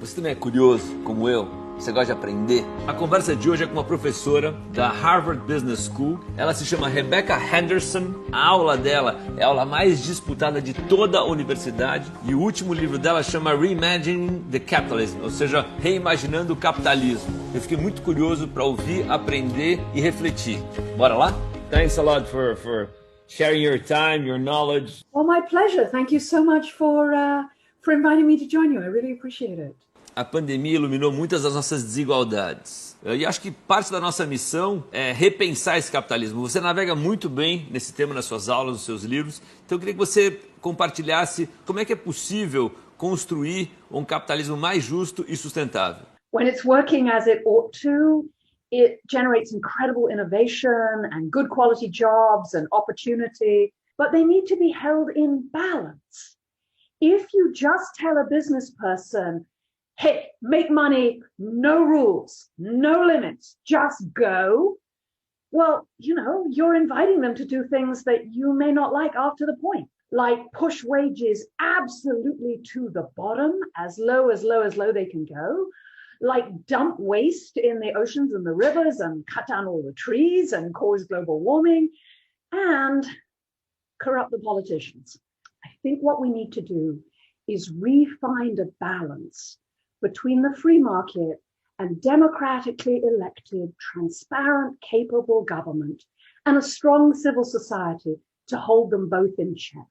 Você também é curioso, como eu? Você gosta de aprender? A conversa de hoje é com uma professora da Harvard Business School. Ela se chama Rebecca Henderson. A aula dela é a aula mais disputada de toda a universidade. E o último livro dela chama Reimagining Capitalism, ou seja, reimaginando o capitalismo. Eu fiquei muito curioso para ouvir, aprender e refletir. Bora lá? Thanks a lot for sharing your time, your knowledge. Well, my pleasure. Thank you so much for inviting me to join you. I really appreciate it. A pandemia iluminou muitas das nossas desigualdades. E acho que parte da nossa missão é repensar esse capitalismo. Você navega muito bem nesse tema nas suas aulas, nos seus livros. Então eu queria que você compartilhasse como é que é possível construir um capitalismo mais justo e sustentável. When it's working as it ought to, it generates incredible innovation and good quality jobs and opportunity, but they need to be held in balance. If you just tell a business person, hey, make money, no rules, no limits, just go. Well, you're inviting them to do things that you may not like after the point, like push wages absolutely to the bottom, as low they can go, like dump waste in the oceans and the rivers and cut down all the trees and cause global warming and corrupt the politicians. I think what we need to do is re-find a balance between the free market and democratically elected, transparent, capable government and a strong civil society to hold them both in check.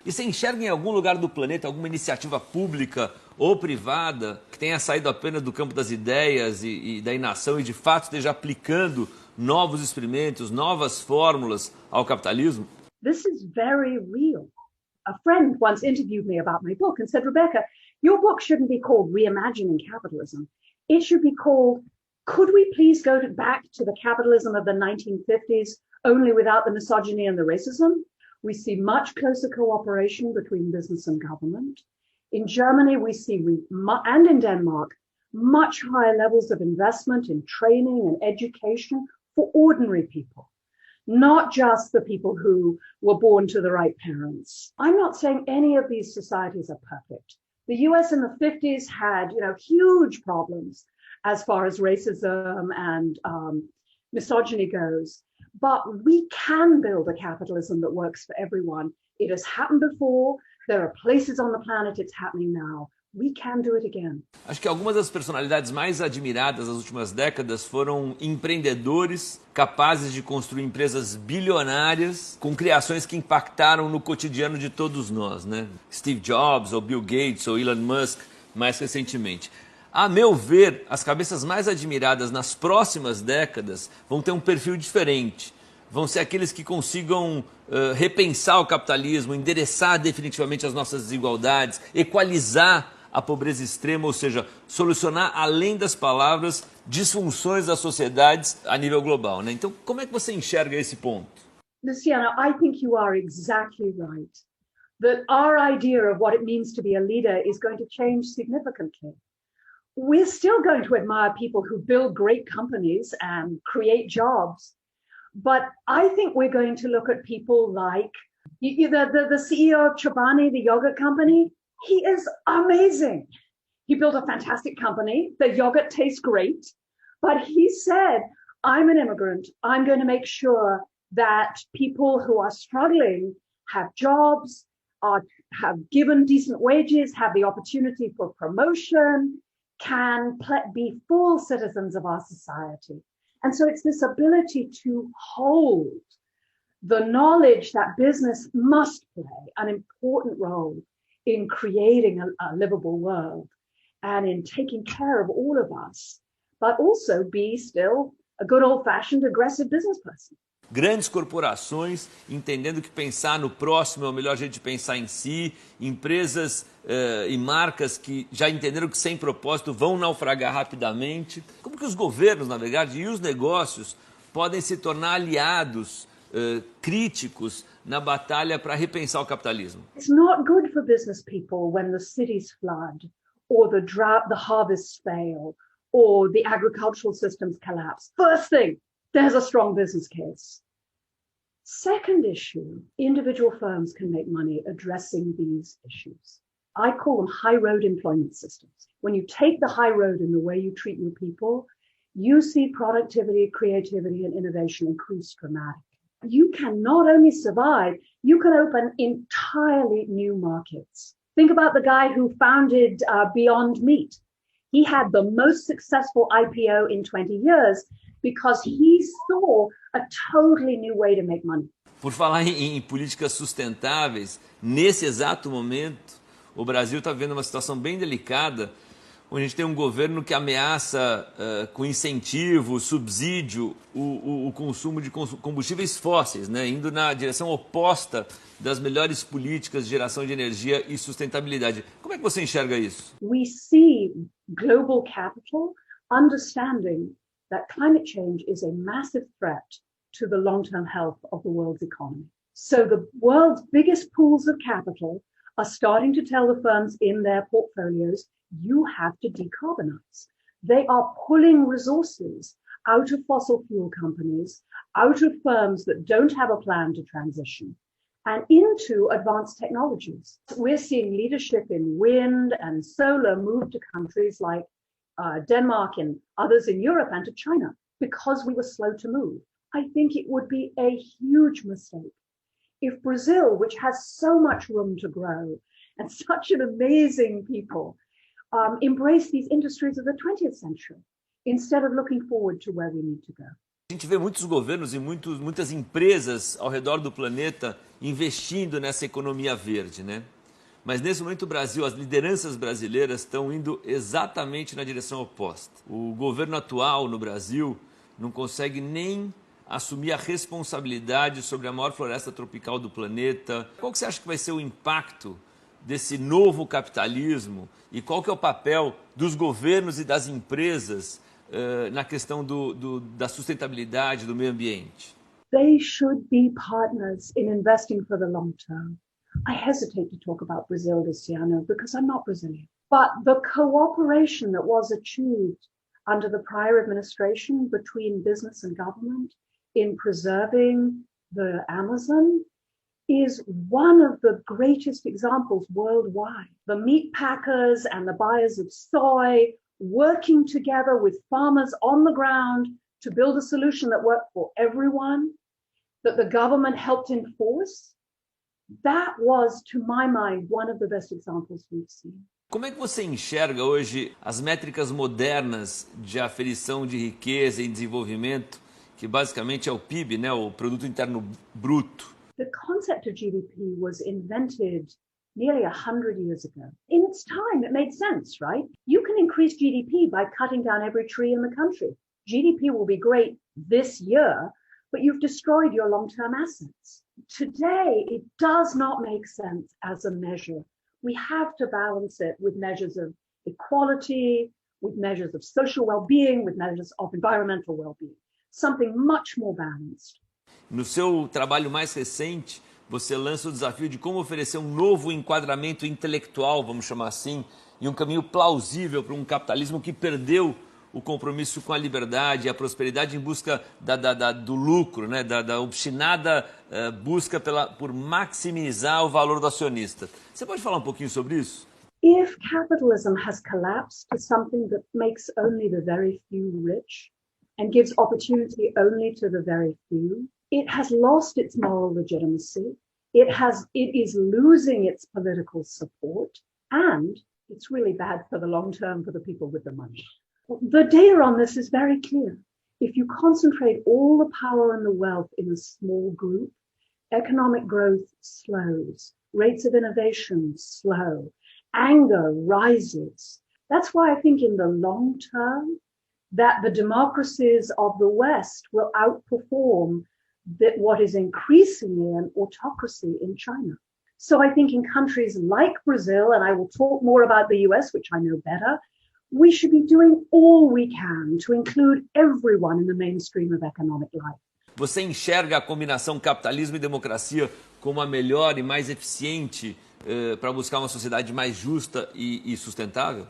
E você enxerga em algum lugar do planeta alguma iniciativa pública ou privada que tenha saído apenas do campo das ideias e da inação e de fato esteja aplicando novos experimentos, novas fórmulas ao capitalismo? This is very real. A friend once interviewed me about my book and said, Rebecca, your book shouldn't be called Reimagining Capitalism. It should be called, could we please go back to the capitalism of the 1950s, only without the misogyny and the racism? We see much closer cooperation between business and government. In Germany, we see, and in Denmark, much higher levels of investment in training and education for ordinary people, not just the people who were born to the right parents. I'm not saying any of these societies are perfect. The US in the 50s had, huge problems as far as racism and misogyny goes. But we can build a capitalism that works for everyone. It has happened before. There are places on the planet it's happening now. We can do it again. Acho que algumas das personalidades mais admiradas das últimas décadas foram empreendedores capazes de construir empresas bilionárias com criações que impactaram no cotidiano de todos nós, né? Steve Jobs, ou Bill Gates, ou Elon Musk, mais recentemente. A meu ver, as cabeças mais admiradas nas próximas décadas vão ter um perfil diferente. Vão ser aqueles que consigam repensar o capitalismo, endereçar definitivamente as nossas desigualdades, equalizar a pobreza extrema, ou seja, solucionar além das palavras disfunções das sociedades a nível global, né? Então, como é que você enxerga esse ponto? Luciano, I think you are exactly right. That our idea of what it means to be a leader is going to change significantly. We're still going to admire people who build great companies and create jobs. But I think we're going to look at people like the CEO of Chobani, the yogurt company. He is amazing. He built a fantastic company. The yogurt tastes great. But he said, I'm an immigrant. I'm going to make sure that people who are struggling have jobs, have given decent wages, have the opportunity for promotion, can be full citizens of our society. And so it's this ability to hold the knowledge that business must play an important role in creating a livable world and in taking care of all of us, but also be still a good old-fashioned aggressive business person. Grandes corporações entendendo que pensar no próximo é o melhor jeito de pensar em si, empresas e marcas que já entenderam que sem propósito vão naufragar rapidamente. Como que os governos, na verdade, e os negócios podem se tornar aliados críticos na batalha para repensar o capitalismo? It's not good for business people when the cities flood or the drought, the harvests fail or the agricultural systems collapse. First thing, there's a strong business case. Second issue, individual firms can make money addressing these issues. I call them high road employment systems. When you take the high road in the way you treat your people, you see productivity, creativity, and innovation increase dramatically. You can not only survive, you can open entirely new markets. Think about the guy who founded Beyond Meat. He had the most successful IPO in 20 years because he saw a totally new way to make money. Por falar em políticas sustentáveis, nesse exato momento, o Brasil está vivendo uma situação bem delicada, onde a gente tem um governo que ameaça com incentivo, subsídio, o consumo de combustíveis fósseis, né, indo na direção oposta das melhores políticas de geração de energia e sustentabilidade. Como é que você enxerga isso? We see global capital understanding that climate change is a massive threat to the long-term health of the world's economy. So the world's biggest pools of capital are starting to tell the firms in their portfolios, you have to decarbonize. They are pulling resources out of fossil fuel companies, out of firms that don't have a plan to transition, and into advanced technologies. We're seeing leadership in wind and solar move to countries like Denmark and others in Europe and to China because we were slow to move. I think it would be a huge mistake if Brazil, which has so much room to grow and such an amazing people, embrace these industries of the 20th century instead of looking forward to where we need to go. A gente vê muitos governos e muitas empresas ao redor do planeta investindo nessa economia verde, né? Mas nesse momento o Brasil, as lideranças brasileiras estão indo exatamente na direção oposta. O governo atual no Brasil não consegue nem assumir a responsabilidade sobre a maior floresta tropical do planeta. Qual que você acha que vai ser o impacto desse novo capitalismo e qual que é o papel dos governos e das empresas na questão da sustentabilidade, do meio ambiente? They should be partners in investing for the long term. I hesitate to talk about Brazil, Luciano, because I'm not Brazilian. But the cooperation that was achieved under the prior administration between business and government in preserving the Amazon is one of the greatest examples worldwide. The meat packers and the buyers of soy working together with farmers on the ground to build a solution that worked for everyone, that the government helped enforce. That was, to my mind, one of the best examples we've seen. Como é que você enxerga hoje as métricas modernas de aferição de riqueza e desenvolvimento, que basicamente é o PIB, né, o Produto Interno Bruto? The concept of GDP was invented nearly 100 years ago. In its time, it made sense, right? You can increase GDP by cutting down every tree in the country. GDP will be great this year, but you've destroyed your long-term assets. Today, it does not make sense as a measure. We have to balance it with measures of equality, with measures of social well-being, with measures of environmental well-being. Something much more balanced. No seu trabalho mais recente, você lança o desafio de como oferecer um novo enquadramento intelectual, vamos chamar assim, e um caminho plausível para um capitalismo que perdeu o compromisso com a liberdade e a prosperidade em busca do lucro, né? da obstinada busca por maximizar o valor do acionista. Você pode falar um pouquinho sobre isso? If capitalism has collapsed to something that makes only the very few rich and gives opportunity only to the very few, it has lost its moral legitimacy, it is losing its political support, and it's really bad for the long term for the people with the money. The data on this is very clear. If you concentrate all the power and the wealth in a small group, economic growth slows, rates of innovation slow, anger rises. That's why I think in the long term that the democracies of the West will outperform what is increasingly an autocracy in China. So I think in countries like Brazil, and I will talk more about the US, which I know better, we should be doing all we can to include everyone in the mainstream of economic life. Você enxerga a combinação capitalismo e democracia como a melhor e mais eficiente para buscar uma sociedade mais justa e sustentável?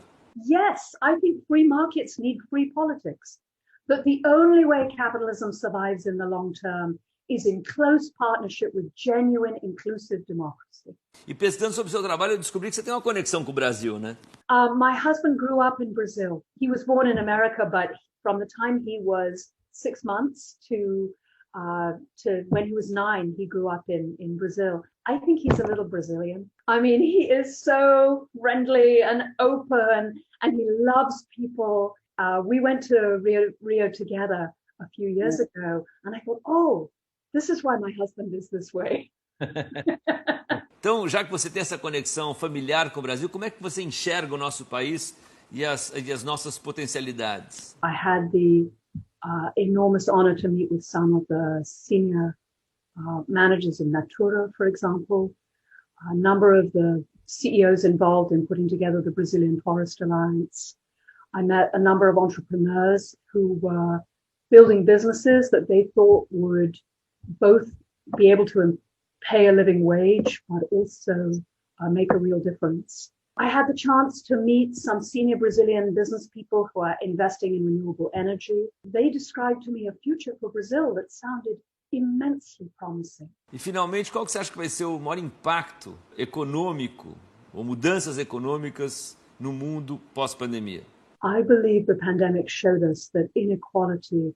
Yes, I think free markets need free politics. But the only way capitalism survives in the long term is in close partnership with genuine inclusive democracy. E pesquisando sobre o seu trabalho, eu descobri que você tem uma conexão com o Brasil, né? My husband grew up in Brazil. He was born in America, but from the time he was 6 months to when he was 9, he grew up in Brazil. I think he's a little Brazilian. I mean, he is so friendly and open, and he loves people. We went to Rio together a few years ago, and I thought, oh, this is why my husband is this way. Então, já que você tem essa conexão familiar com o Brasil, como é que você enxerga o nosso país e as nossas potencialidades? I had the enormous honor to meet with some of the senior managers in Autora, for example, a number of the CEOs involved in putting together the Brazilian Forest Alliance. I met a number of entrepreneurs who were building businesses that they thought would both be able to pay a living wage, but also make a real difference. I had the chance to meet some senior Brazilian business people who are investing in renewable energy. They described to me a future for Brazil that sounded immensely promising. E, finalmente, qual que você acha que vai ser o maior impacto econômico ou mudanças econômicas no mundo pós-pandemia? I believe the pandemic showed us that inequality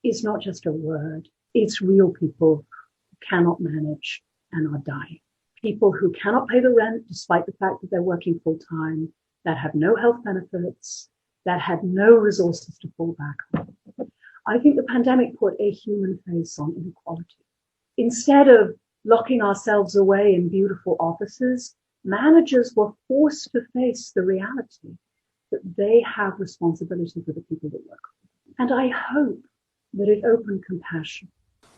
is not just a word. It's real people who cannot manage and are dying. People who cannot pay the rent despite the fact that they're working full time, that have no health benefits, that had no resources to fall back on. I think the pandemic put a human face on inequality. Instead of locking ourselves away in beautiful offices, managers were forced to face the reality that they have responsibility for the people that work. And I hope that it opened compassion.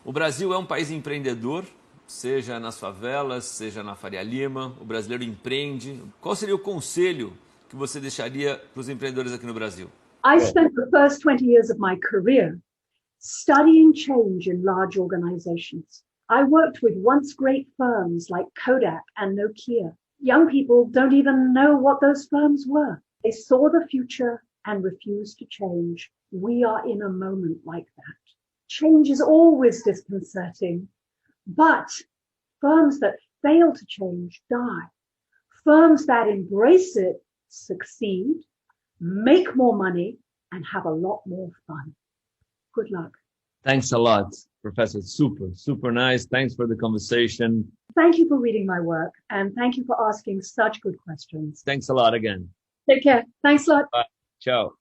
O Brasil é um país empreendedor, seja nas favelas, seja na Faria Lima, o brasileiro empreende. Qual seria o conselho que você deixaria para os empreendedores aqui no Brasil? I spent the first 20 years of my career studying change in large organizations. I worked with once great firms like Kodak and Nokia. Young people don't even know what those firms were. They saw the future and refused to change. We are in a moment like that. Change is always disconcerting, but firms that fail to change die. Firms that embrace it succeed, make more money, and have a lot more fun. Good luck. Thanks a lot, Professor. Super nice. Thanks for the conversation. Thank you for reading my work, and thank you for asking such good questions. Thanks a lot again. Take care. Thanks a lot. Bye. Ciao.